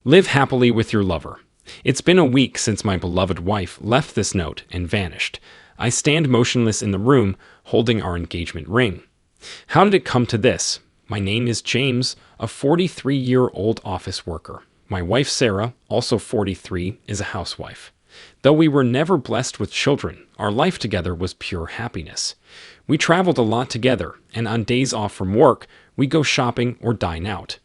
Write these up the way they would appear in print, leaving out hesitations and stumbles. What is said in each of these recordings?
Live happily with your lover. It's been a week since my beloved wife left this note and vanished. I stand motionless in the room, holding our engagement ring. How did it come to this? My name is James, a 43-year-old office worker. My wife Sarah, also 43, is a housewife. Though we were never blessed with children, our life together was pure happiness. We traveled a lot together, and on days off from work, we go shopping or dine out.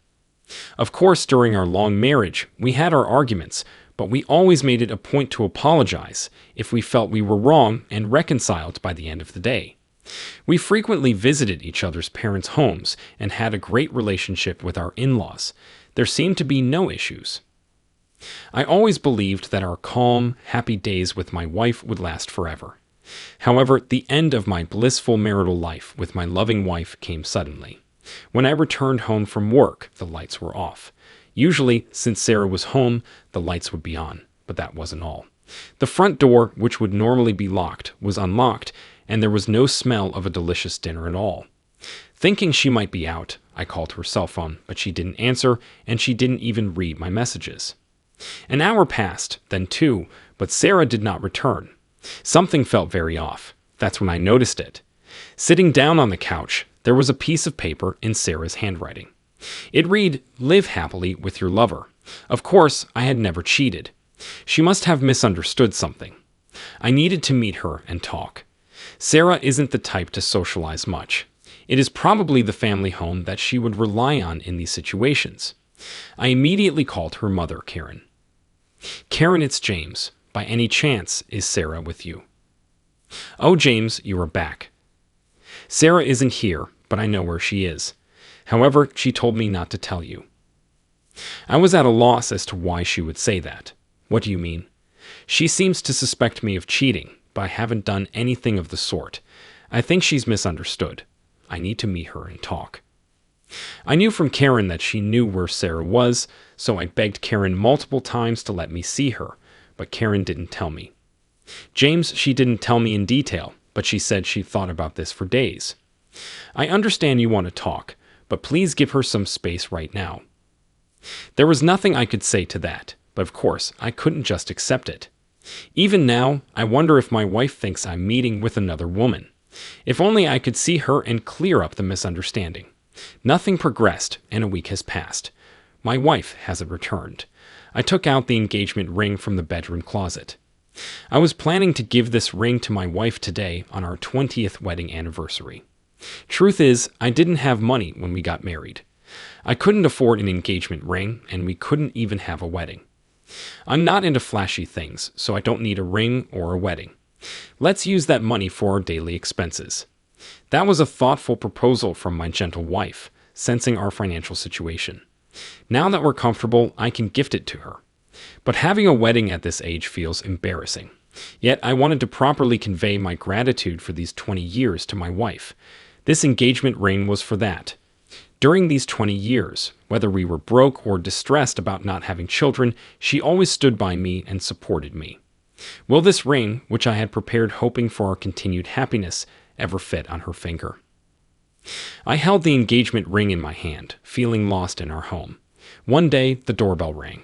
Of course, during our long marriage, we had our arguments, but we always made it a point to apologize if we felt we were wrong and reconciled by the end of the day. We frequently visited each other's parents' homes and had a great relationship with our in-laws. There seemed to be no issues. I always believed that our calm, happy days with my wife would last forever. However, the end of my blissful marital life with my loving wife came suddenly. When I returned home from work, the lights were off. Usually, since Sarah was home, the lights would be on, but that wasn't all. The front door, which would normally be locked, was unlocked, and there was no smell of a delicious dinner at all. Thinking she might be out, I called her cell phone, but she didn't answer, and she didn't even read my messages. An hour passed, then two, but Sarah did not return. Something felt very off. That's when I noticed it. Sitting down on the couch, there was a piece of paper in Sarah's handwriting. It read, "Live happily with your lover." Of course, I had never cheated. She must have misunderstood something. I needed to meet her and talk. Sarah isn't the type to socialize much. It is probably the family home that she would rely on in these situations. I immediately called her mother, Karen. "Karen, it's James. By any chance, is Sarah with you?" "Oh, James, you are back. Sarah isn't here, but I know where she is. However, she told me not to tell you." I was at a loss as to why she would say that. "What do you mean?" "She seems to suspect me of cheating, but I haven't done anything of the sort. I think she's misunderstood. I need to meet her and talk." I knew from Karen that she knew where Sarah was, so I begged Karen multiple times to let me see her, but Karen didn't tell me. "James, she didn't tell me in detail, but she said she thought about this for days. I understand you want to talk, but please give her some space right now." There was nothing I could say to that, but of course, I couldn't just accept it. Even now, I wonder if my wife thinks I'm meeting with another woman. If only I could see her and clear up the misunderstanding. Nothing progressed, and a week has passed. My wife hasn't returned. I took out the engagement ring from the bedroom closet. I was planning to give this ring to my wife today on our 20th wedding anniversary. Truth is, I didn't have money when we got married. I couldn't afford an engagement ring, and we couldn't even have a wedding. I'm not into flashy things, so I don't need a ring or a wedding. Let's use that money for our daily expenses. That was a thoughtful proposal from my gentle wife, sensing our financial situation. Now that we're comfortable, I can gift it to her. But having a wedding at this age feels embarrassing. Yet I wanted to properly convey my gratitude for these 20 years to my wife. This engagement ring was for that. During these 20 years, whether we were broke or distressed about not having children, she always stood by me and supported me. Will this ring, which I had prepared hoping for our continued happiness, ever fit on her finger? I held the engagement ring in my hand, feeling lost in our home. One day, the doorbell rang.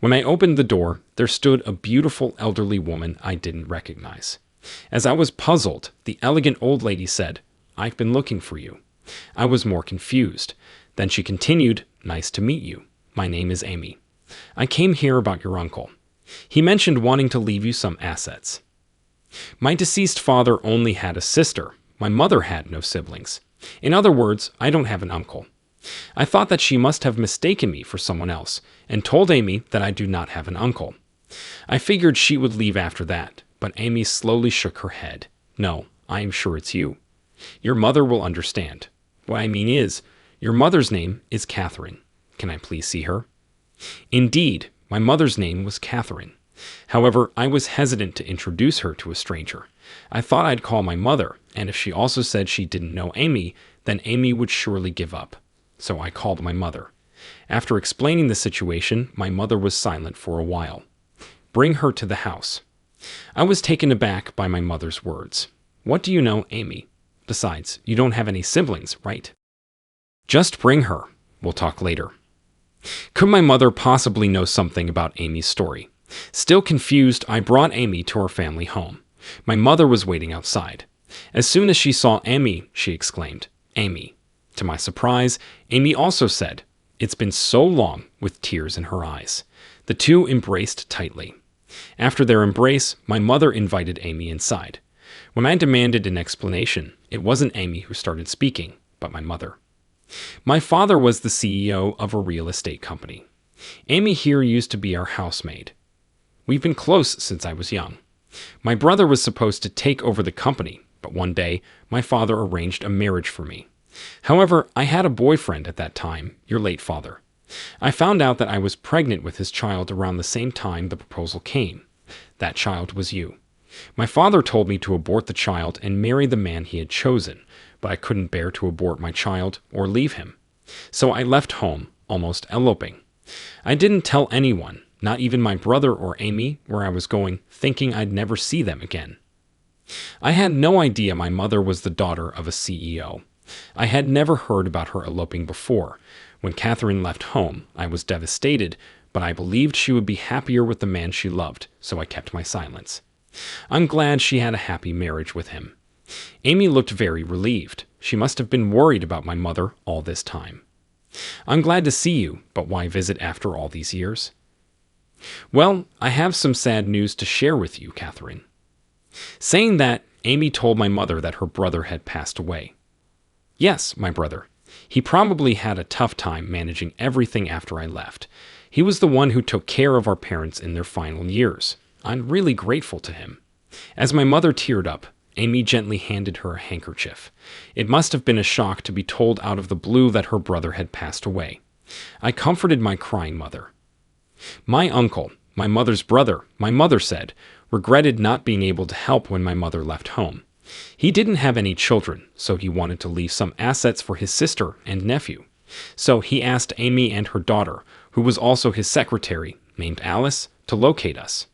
When I opened the door, there stood a beautiful elderly woman I didn't recognize. As I was puzzled, the elegant old lady said, "I've been looking for you." I was more confused. Then she continued, "Nice to meet you. My name is Amy. I came here about your uncle. He mentioned wanting to leave you some assets." My deceased father only had a sister. My mother had no siblings. In other words, I don't have an uncle. I thought that she must have mistaken me for someone else, and told Amy that I do not have an uncle. I figured she would leave after that, but Amy slowly shook her head. "No, I am sure it's you. Your mother will understand. What I mean is, your mother's name is Catherine. Can I please see her?" Indeed, my mother's name was Catherine. However, I was hesitant to introduce her to a stranger. I thought I'd call my mother, and if she also said she didn't know Amy, then Amy would surely give up. So I called my mother. After explaining the situation, my mother was silent for a while. "Bring her to the house." I was taken aback by my mother's words. "What do you know, Amy? Besides, you don't have any siblings, right? Just bring her. We'll talk later." Could my mother possibly know something about Amy's story? Still confused, I brought Amy to our family home. My mother was waiting outside. As soon as she saw Amy, she exclaimed, "Amy." To my surprise, Amy also said, "It's been so long," with tears in her eyes. The two embraced tightly. After their embrace, my mother invited Amy inside. When I demanded an explanation, it wasn't Amy who started speaking, but my mother. My father was the CEO of a real estate company. Amy here used to be our housemaid. We've been close since I was young. My brother was supposed to take over the company, but one day, my father arranged a marriage for me. However, I had a boyfriend at that time, your late father. I found out that I was pregnant with his child around the same time the proposal came. That child was you. My father told me to abort the child and marry the man he had chosen, but I couldn't bear to abort my child or leave him. So I left home, almost eloping. I didn't tell anyone, not even my brother or Amy, where I was going, thinking I'd never see them again. I had no idea my mother was the daughter of a CEO. I had never heard about her eloping before. When Catherine left home, I was devastated, but I believed she would be happier with the man she loved, so I kept my silence. I'm glad she had a happy marriage with him. Amy looked very relieved. She must have been worried about my mother all this time. I'm glad to see you, but why visit after all these years? Well, I have some sad news to share with you, Catherine. Saying that, Amy told my mother that her brother had passed away. Yes, my brother. He probably had a tough time managing everything after I left. He was the one who took care of our parents in their final years. I'm really grateful to him. As my mother teared up, Amy gently handed her a handkerchief. It must have been a shock to be told out of the blue that her brother had passed away. I comforted my crying mother. My uncle, my mother's brother, my mother said, regretted not being able to help when my mother left home. He didn't have any children, so he wanted to leave some assets for his sister and nephew. So he asked Amy and her daughter, who was also his secretary, named Alice, to locate us.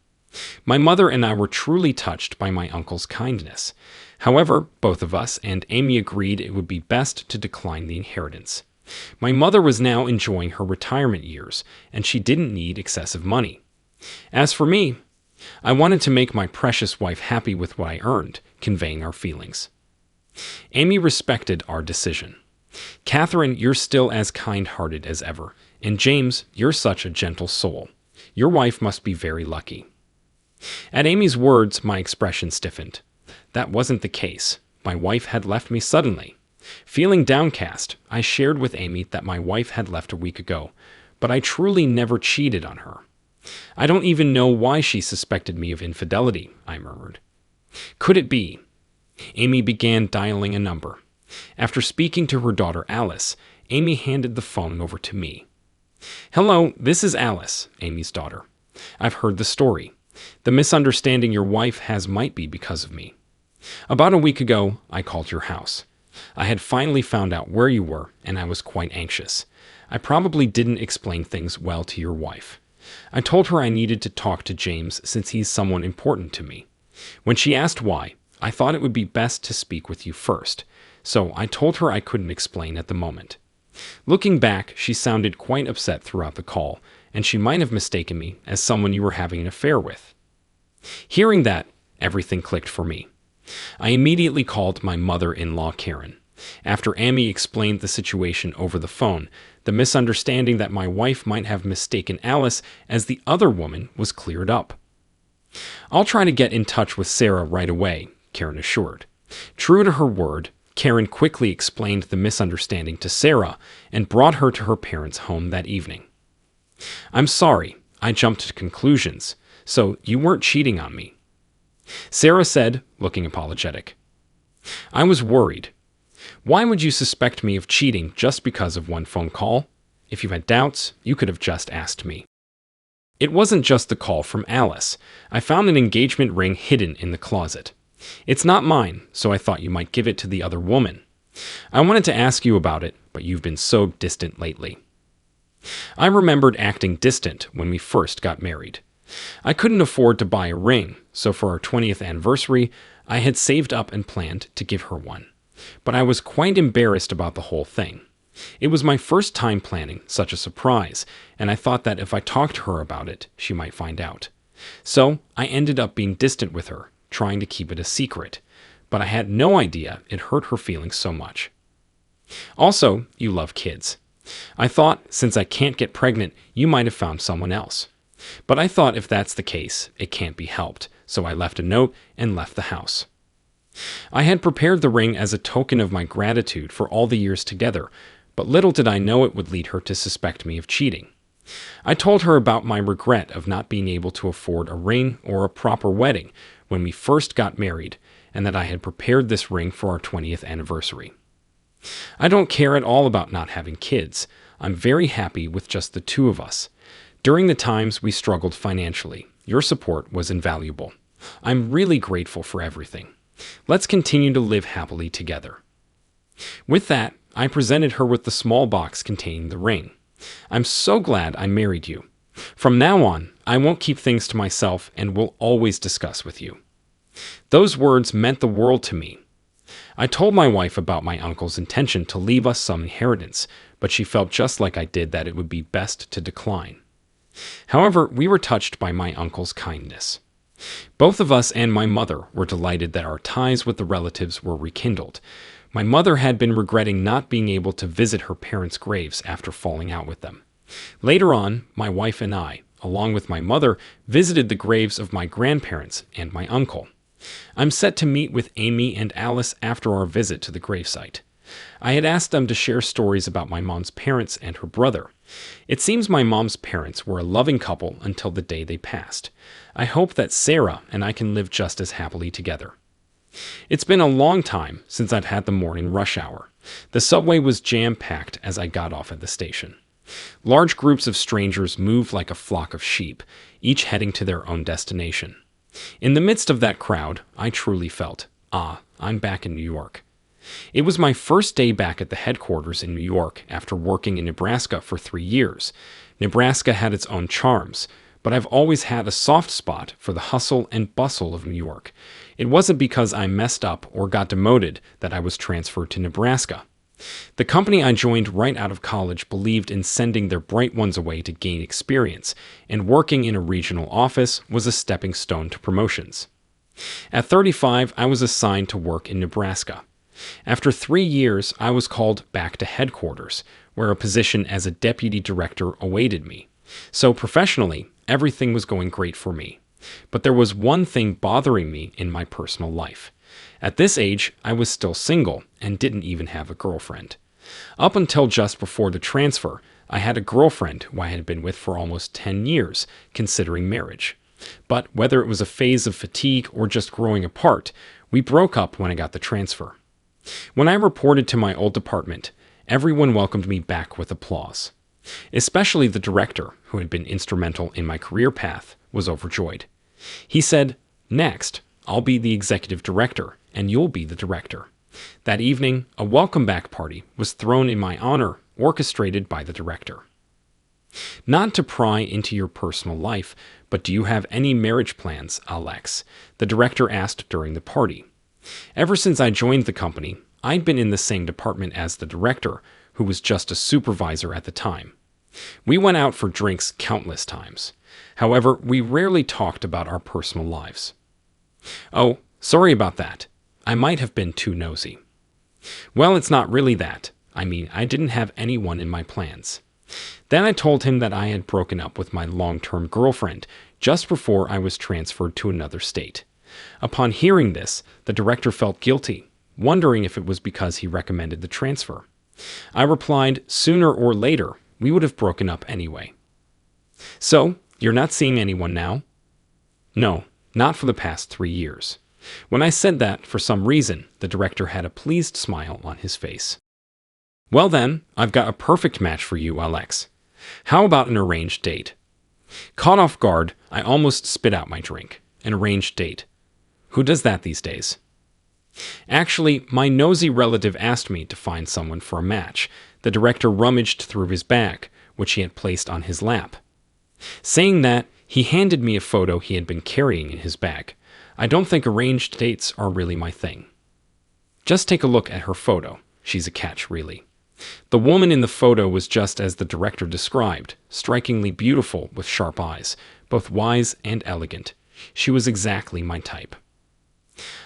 My mother and I were truly touched by my uncle's kindness. However, both of us and Amy agreed it would be best to decline the inheritance. My mother was now enjoying her retirement years, and she didn't need excessive money. As for me, I wanted to make my precious wife happy with what I earned, conveying our feelings. Amy respected our decision. Catherine, you're still as kind-hearted as ever, and James, you're such a gentle soul. Your wife must be very lucky. At Amy's words, my expression stiffened. That wasn't the case. My wife had left me suddenly. Feeling downcast, I shared with Amy that my wife had left a week ago, but I truly never cheated on her. I don't even know why she suspected me of infidelity, I murmured. Could it be? Amy began dialing a number. After speaking to her daughter Alice, Amy handed the phone over to me. Hello, this is Alice, Amy's daughter. I've heard the story. The misunderstanding your wife has might be because of me. About a week ago, I called your house. I had finally found out where you were, and I was quite anxious. I probably didn't explain things well to your wife. I told her I needed to talk to James since he's someone important to me. When she asked why, I thought it would be best to speak with you first, so I told her I couldn't explain at the moment. Looking back, she sounded quite upset throughout the call, and she might have mistaken me as someone you were having an affair with. Hearing that, everything clicked for me. I immediately called my mother-in-law Karen. After Amy explained the situation over the phone, the misunderstanding that my wife might have mistaken Alice as the other woman was cleared up. I'll try to get in touch with Sarah right away, Karen assured. True to her word, Karen quickly explained the misunderstanding to Sarah and brought her to her parents' home that evening. I'm sorry, I jumped to conclusions, so you weren't cheating on me. Sarah said, looking apologetic. I was worried. Why would you suspect me of cheating just because of one phone call? If you had doubts, you could have just asked me. It wasn't just the call from Alice. I found an engagement ring hidden in the closet. It's not mine, so I thought you might give it to the other woman. I wanted to ask you about it, but you've been so distant lately. I remembered acting distant when we first got married. I couldn't afford to buy a ring, so for our 20th anniversary, I had saved up and planned to give her one. But I was quite embarrassed about the whole thing. It was my first time planning such a surprise, and I thought that if I talked to her about it, she might find out. So I ended up being distant with her, trying to keep it a secret, but I had no idea it hurt her feelings so much. Also, you love kids. I thought, since I can't get pregnant, you might have found someone else. But I thought if that's the case, it can't be helped, so I left a note and left the house. I had prepared the ring as a token of my gratitude for all the years together, but little did I know it would lead her to suspect me of cheating. I told her about my regret of not being able to afford a ring or a proper wedding when we first got married, and that I had prepared this ring for our 20th anniversary. I don't care at all about not having kids. I'm very happy with just the two of us. During the times we struggled financially, your support was invaluable. I'm really grateful for everything. Let's continue to live happily together. With that, I presented her with the small box containing the ring. I'm so glad I married you. From now on, I won't keep things to myself and will always discuss with you. Those words meant the world to me. I told my wife about my uncle's intention to leave us some inheritance, but she felt just like I did that it would be best to decline. However, we were touched by my uncle's kindness. Both of us and my mother were delighted that our ties with the relatives were rekindled. My mother had been regretting not being able to visit her parents' graves after falling out with them. Later on, my wife and I, along with my mother, visited the graves of my grandparents and my uncle. I'm set to meet with Amy and Alice after our visit to the gravesite. I had asked them to share stories about my mom's parents and her brother. It seems my mom's parents were a loving couple until the day they passed. I hope that Sarah and I can live just as happily together. It's been a long time since I've had the morning rush hour. The subway was jam-packed as I got off at the station. Large groups of strangers moved like a flock of sheep, each heading to their own destination. In the midst of that crowd, I truly felt, I'm back in New York. It was my first day back at the headquarters in New York after working in Nebraska for 3 years. Nebraska had its own charms, but I've always had a soft spot for the hustle and bustle of New York. It wasn't because I messed up or got demoted that I was transferred to Nebraska. The company I joined right out of college believed in sending their bright ones away to gain experience, and working in a regional office was a stepping stone to promotions. At 35, I was assigned to work in Nebraska. After 3 years, I was called back to headquarters, where a position as a deputy director awaited me. So professionally, everything was going great for me. But there was one thing bothering me in my personal life. At this age, I was still single and didn't even have a girlfriend. Up until just before the transfer, I had a girlfriend who I had been with for almost 10 years, considering marriage. But whether it was a phase of fatigue or just growing apart, we broke up when I got the transfer. When I reported to my old department, everyone welcomed me back with applause. Especially the director, who had been instrumental in my career path, was overjoyed. He said, "Next, I'll be the executive director, and you'll be the director." That evening, a welcome back party was thrown in my honor, orchestrated by the director. Not to pry into your personal life, but do you have any marriage plans, Alex? The director asked during the party. Ever since I joined the company, I'd been in the same department as the director, who was just a supervisor at the time. We went out for drinks countless times. However, we rarely talked about our personal lives. Oh, sorry about that. I might have been too nosy. Well, it's not really that. I mean, I didn't have anyone in my plans. Then I told him that I had broken up with my long-term girlfriend just before I was transferred to another state. Upon hearing this, the director felt guilty, wondering if it was because he recommended the transfer. I replied, sooner or later, we would have broken up anyway. So, you're not seeing anyone now? No, not for the past 3 years. When I said that, for some reason, the director had a pleased smile on his face. Well then, I've got a perfect match for you, Alex. How about an arranged date? Caught off guard, I almost spit out my drink. An arranged date. Who does that these days? Actually, my nosy relative asked me to find someone for a match. The director rummaged through his bag, which he had placed on his lap. Saying that, he handed me a photo he had been carrying in his bag. I don't think arranged dates are really my thing. Just take a look at her photo. She's a catch, really. The woman in the photo was just as the director described, strikingly beautiful with sharp eyes, both wise and elegant. She was exactly my type.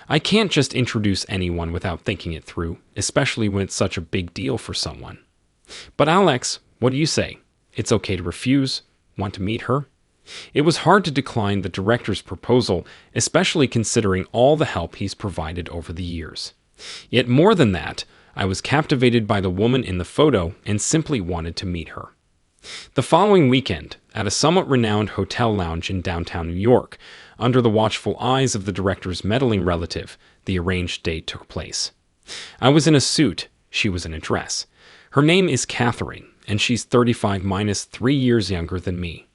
I can't just introduce anyone without thinking it through, especially when it's such a big deal for someone. But Alex, what do you say? It's okay to refuse? Want to meet her? It was hard to decline the director's proposal, especially considering all the help he's provided over the years. Yet more than that, I was captivated by the woman in the photo and simply wanted to meet her. The following weekend, at a somewhat renowned hotel lounge in downtown New York, under the watchful eyes of the director's meddling relative, the arranged date took place. I was in a suit, she was in a dress. Her name is Catherine, and she's 35 minus 3 years younger than me.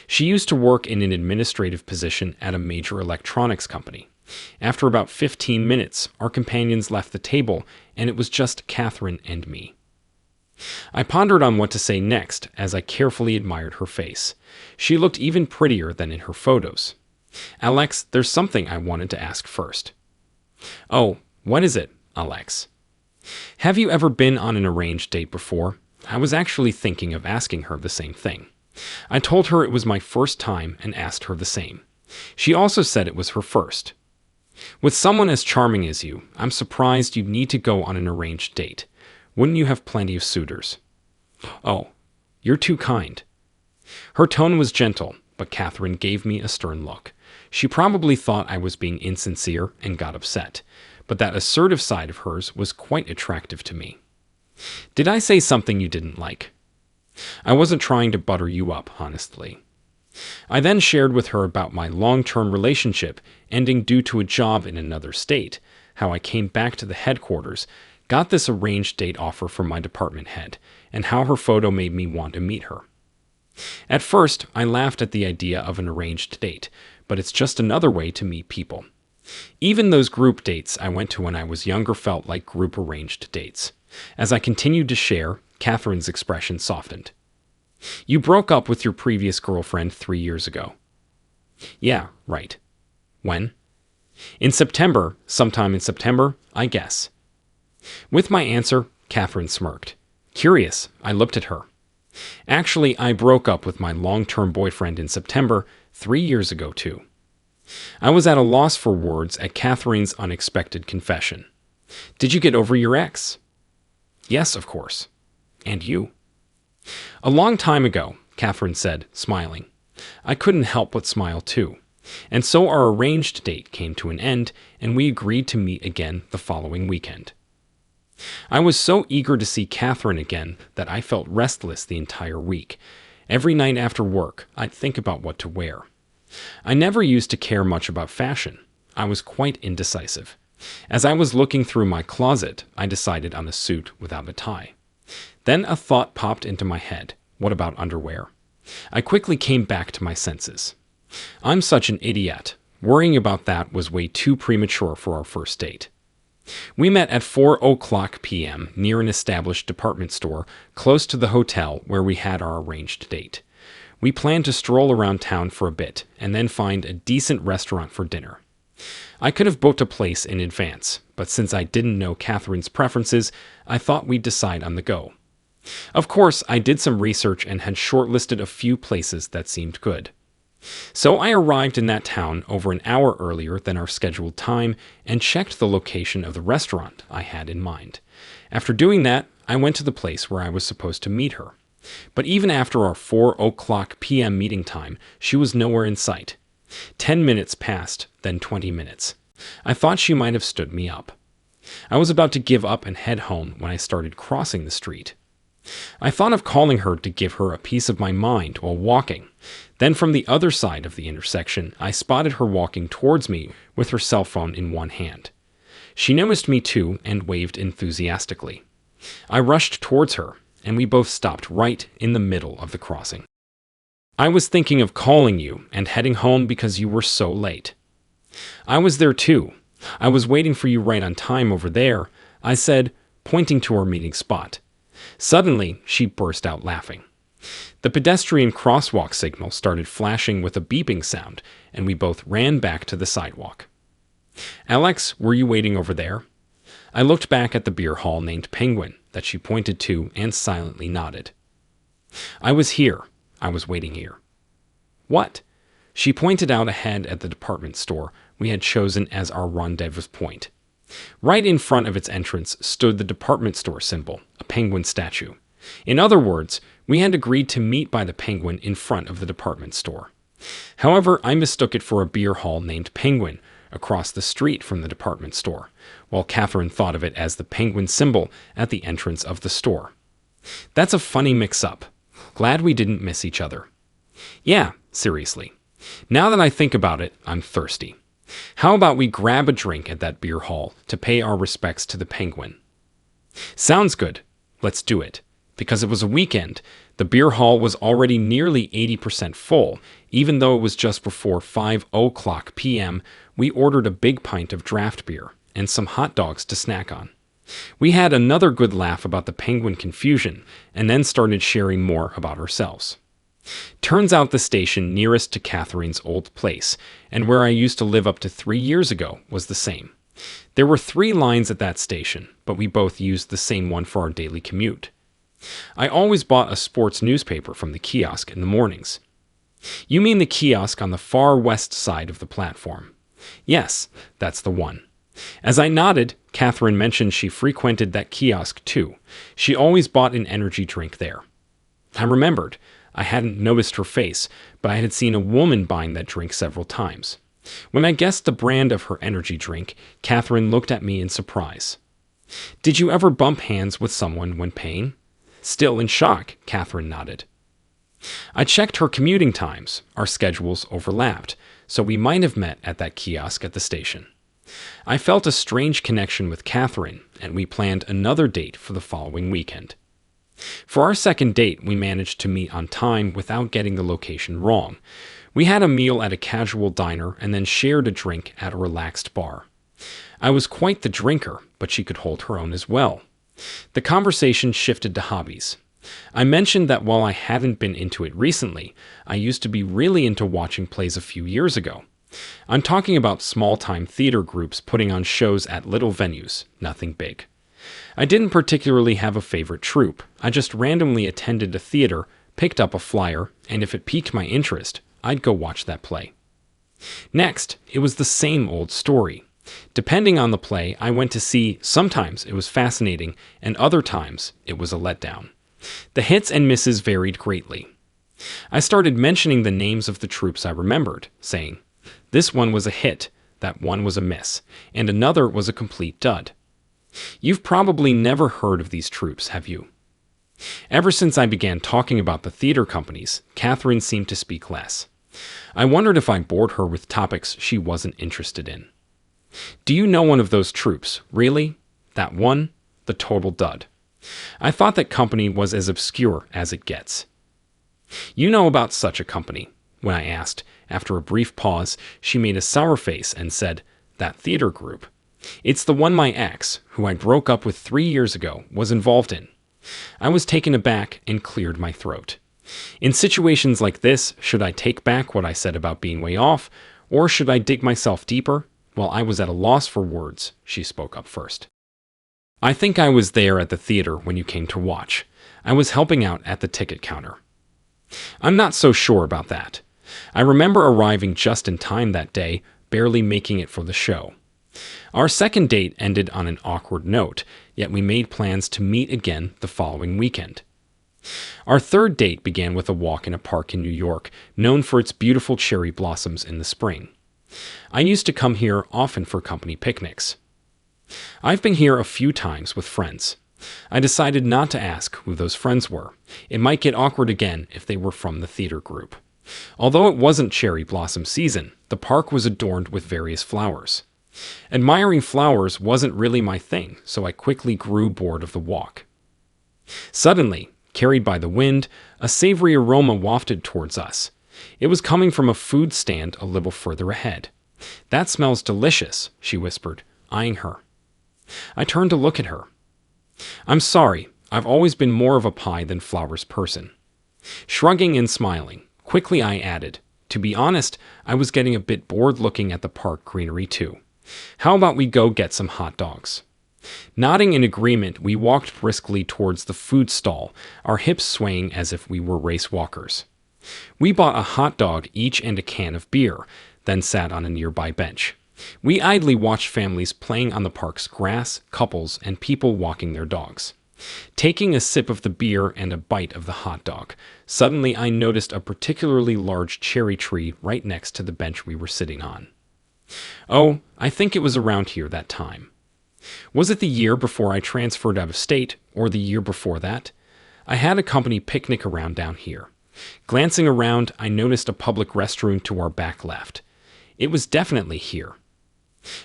She used to work in an administrative position at a major electronics company. After about 15 minutes, our companions left the table, and it was just Catherine and me. I pondered on what to say next as I carefully admired her face. She looked even prettier than in her photos. Alex, there's something I wanted to ask first. Oh, what is it, Alex? Have you ever been on an arranged date before? I was actually thinking of asking her the same thing. I told her it was my first time and asked her the same. She also said it was her first. With someone as charming as you, I'm surprised you'd need to go on an arranged date. Wouldn't you have plenty of suitors? Oh, you're too kind. Her tone was gentle, but Catherine gave me a stern look. She probably thought I was being insincere and got upset, but that assertive side of hers was quite attractive to me. Did I say something you didn't like? I wasn't trying to butter you up, honestly. I then shared with her about my long-term relationship ending due to a job in another state, how I came back to the headquarters, got this arranged date offer from my department head, and how her photo made me want to meet her. At first, I laughed at the idea of an arranged date, but it's just another way to meet people. Even those group dates I went to when I was younger felt like group arranged dates. As I continued to share, Catherine's expression softened. You broke up with your previous girlfriend 3 years ago. Yeah, right. When? In September, sometime in September, I guess. With my answer, Catherine smirked. Curious, I looked at her. Actually, I broke up with my long-term boyfriend in September 3 years ago, too. I was at a loss for words at Catherine's unexpected confession. Did you get over your ex? Yes, of course. And you? A long time ago, Catherine said, smiling. I couldn't help but smile, too. And so our arranged date came to an end, and we agreed to meet again the following weekend. I was so eager to see Catherine again that I felt restless the entire week. Every night after work, I'd think about what to wear. I never used to care much about fashion. I was quite indecisive. As I was looking through my closet, I decided on a suit without a tie. Then a thought popped into my head. What about underwear? I quickly came back to my senses. I'm such an idiot. Worrying about that was way too premature for our first date. We met at 4:00 p.m. near an established department store close to the hotel where we had our arranged date. We planned to stroll around town for a bit and then find a decent restaurant for dinner. I could have booked a place in advance, but since I didn't know Catherine's preferences, I thought we'd decide on the go. Of course, I did some research and had shortlisted a few places that seemed good. So I arrived in that town over an hour earlier than our scheduled time and checked the location of the restaurant I had in mind. After doing that, I went to the place where I was supposed to meet her. But even after our 4:00 p.m. meeting time, she was nowhere in sight. 10 minutes passed, then 20 minutes. I thought she might have stood me up. I was about to give up and head home when I started crossing the street. I thought of calling her to give her a piece of my mind while walking. Then from the other side of the intersection, I spotted her walking towards me with her cell phone in one hand. She noticed me too and waved enthusiastically. I rushed towards her, and we both stopped right in the middle of the crossing. I was thinking of calling you and heading home because you were so late. I was there too. I was waiting for you right on time over there, I said, pointing to our meeting spot. Suddenly, she burst out laughing. The pedestrian crosswalk signal started flashing with a beeping sound, and we both ran back to the sidewalk. Alex, were you waiting over there? I looked back at the beer hall named Penguin, that she pointed to and silently nodded. I was here. I was waiting here. What? She pointed out ahead at the department store we had chosen as our rendezvous point. Right in front of its entrance stood the department store symbol, a penguin statue. In other words, we had agreed to meet by the penguin in front of the department store. However, I mistook it for a beer hall named Penguin across the street from the department store, while Catherine thought of it as the penguin symbol at the entrance of the store. That's a funny mix-up. Glad we didn't miss each other. Yeah, seriously. Now that I think about it, I'm thirsty. How about we grab a drink at that beer hall to pay our respects to the penguin? Sounds good. Let's do it. Because it was a weekend, the beer hall was already nearly 80% full. Even though it was just before 5:00 p.m., we ordered a big pint of draft beer and some hot dogs to snack on. We had another good laugh about the penguin confusion and then started sharing more about ourselves. Turns out the station nearest to Catherine's old place, and where I used to live up to 3 years ago, was the same. There were 3 lines at that station, but we both used the same one for our daily commute. I always bought a sports newspaper from the kiosk in the mornings. You mean the kiosk on the far west side of the platform? Yes, that's the one. As I nodded, Catherine mentioned she frequented that kiosk too. She always bought an energy drink there. I remembered. I hadn't noticed her face, but I had seen a woman buying that drink several times. When I guessed the brand of her energy drink, Catherine looked at me in surprise. Did you ever bump hands with someone when paying? Still in shock, Catherine nodded. I checked her commuting times. Our schedules overlapped, so we might have met at that kiosk at the station. I felt a strange connection with Catherine, and we planned another date for the following weekend. For our second date, we managed to meet on time without getting the location wrong. We had a meal at a casual diner and then shared a drink at a relaxed bar. I was quite the drinker, but she could hold her own as well. The conversation shifted to hobbies. I mentioned that while I hadn't been into it recently, I used to be really into watching plays a few years ago. I'm talking about small-time theater groups putting on shows at little venues, nothing big. I didn't particularly have a favorite troupe. I just randomly attended a theater, picked up a flyer, and if it piqued my interest, I'd go watch that play. Next, it was the same old story. Depending on the play I went to see, sometimes it was fascinating, and other times it was a letdown. The hits and misses varied greatly. I started mentioning the names of the troupes I remembered, saying, "This one was a hit, that one was a miss, and another was a complete dud." You've probably never heard of these troupes, have you? Ever since I began talking about the theater companies, Catherine seemed to speak less. I wondered if I bored her with topics she wasn't interested in. Do you know one of those troupes? Really? That one? The total dud. I thought that company was as obscure as it gets. You know about such a company? When I asked, after a brief pause, she made a sour face and said, "That theater group. It's the one my ex, who I broke up with 3 years ago, was involved in." I was taken aback and cleared my throat. In situations like this, should I take back what I said about being way off, or should I dig myself deeper? Well, I was at a loss for words. She spoke up first. "I think I was there at the theater when you came to watch. I was helping out at the ticket counter." "I'm not so sure about that. I remember arriving just in time that day, barely making it for the show. Our second date ended on an awkward note, yet we made plans to meet again the following weekend. Our third date began with a walk in a park in New York, known for its beautiful cherry blossoms in the spring. I used to come here often for company picnics. I've been here a few times with friends. I decided not to ask who those friends were. It might get awkward again if they were from the theater group. Although it wasn't cherry blossom season, the park was adorned with various flowers. Admiring flowers wasn't really my thing, so I quickly grew bored of the walk. Suddenly, carried by the wind, a savory aroma wafted towards us. It was coming from a food stand a little further ahead. "That smells delicious," she whispered, eyeing her. I turned to look at her. "I'm sorry, I've always been more of a pie than flowers person." Shrugging and smiling, quickly I added, "To be honest, I was getting a bit bored looking at the park greenery too. How about we go get some hot dogs?" Nodding in agreement, we walked briskly towards the food stall, our hips swaying as if we were race walkers. We bought a hot dog each and a can of beer, then sat on a nearby bench. We idly watched families playing on the park's grass, couples, and people walking their dogs. Taking a sip of the beer and a bite of the hot dog, suddenly I noticed a particularly large cherry tree right next to the bench we were sitting on. Oh, I think it was around here that time. Was it the year before I transferred out of state, or the year before that? I had a company picnic around down here. Glancing around, I noticed a public restroom to our back left. It was definitely here.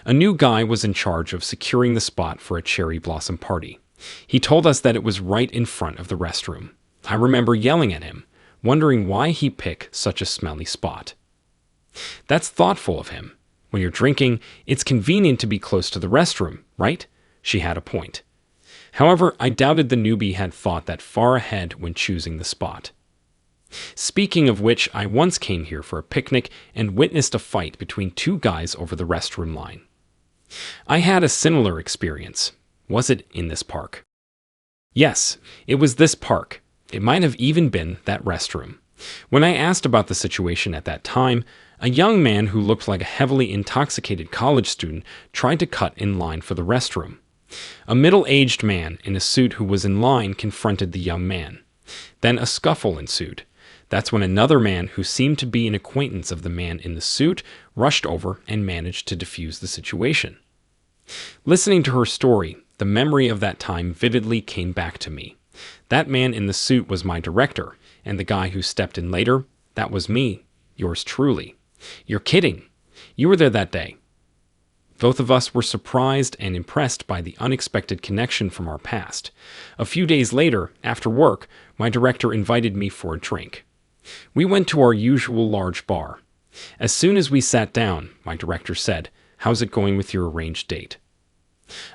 A new guy was in charge of securing the spot for a cherry blossom party. He told us that it was right in front of the restroom. I remember yelling at him, wondering why he picked such a smelly spot. That's thoughtful of him. When you're drinking, it's convenient to be close to the restroom, right? She had a point. However, I doubted the newbie had thought that far ahead when choosing the spot. Speaking of which, I once came here for a picnic and witnessed a fight between two guys over the restroom line. I had a similar experience. Was it in this park? Yes, it was this park. It might have even been that restroom. When I asked about the situation at that time, a young man who looked like a heavily intoxicated college student tried to cut in line for the restroom. A middle-aged man in a suit who was in line confronted the young man. Then a scuffle ensued. That's when another man who seemed to be an acquaintance of the man in the suit rushed over and managed to defuse the situation. Listening to her story, the memory of that time vividly came back to me. That man in the suit was my director, and the guy who stepped in later, that was me, yours truly. You're kidding. You were there that day. Both of us were surprised and impressed by the unexpected connection from our past. A few days later, after work, my director invited me for a drink. We went to our usual large bar. As soon as we sat down, my director said, "How's it going with your arranged date?"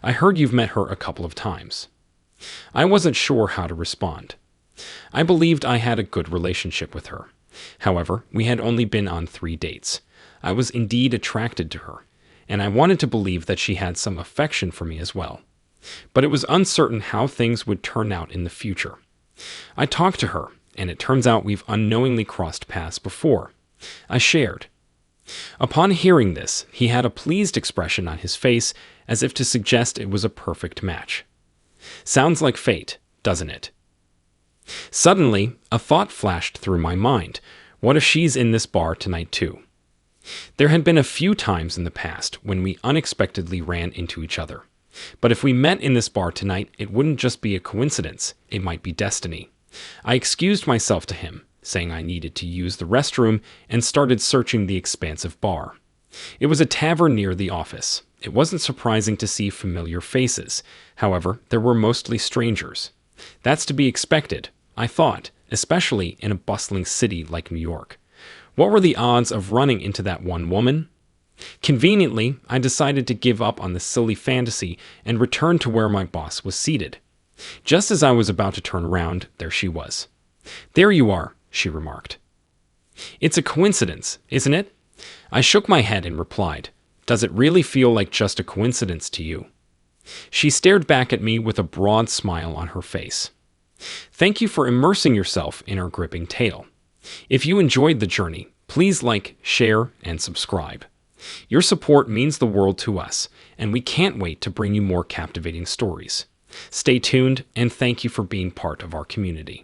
"I heard you've met her a couple of times." I wasn't sure how to respond. I believed I had a good relationship with her. However, we had only been on 3 dates. I was indeed attracted to her, and I wanted to believe that she had some affection for me as well. But it was uncertain how things would turn out in the future. I talked to her, and it turns out we've unknowingly crossed paths before. I shared. Upon hearing this, he had a pleased expression on his face, as if to suggest it was a perfect match. Sounds like fate, doesn't it? Suddenly, a thought flashed through my mind. What if she's in this bar tonight too? There had been a few times in the past when we unexpectedly ran into each other. But if we met in this bar tonight, it wouldn't just be a coincidence, it might be destiny. I excused myself to him, saying I needed to use the restroom, and started searching the expansive bar. It was a tavern near the office. It wasn't surprising to see familiar faces. However, there were mostly strangers. That's to be expected, I thought, especially in a bustling city like New York. What were the odds of running into that one woman? Conveniently, I decided to give up on the silly fantasy and return to where my boss was seated. Just as I was about to turn around, there she was. "There you are," she remarked. "It's a coincidence, isn't it?" I shook my head and replied, "Does it really feel like just a coincidence to you?" She stared back at me with a broad smile on her face. Thank you for immersing yourself in our gripping tale. If you enjoyed the journey, please like, share, and subscribe. Your support means the world to us, and we can't wait to bring you more captivating stories. Stay tuned, and thank you for being part of our community.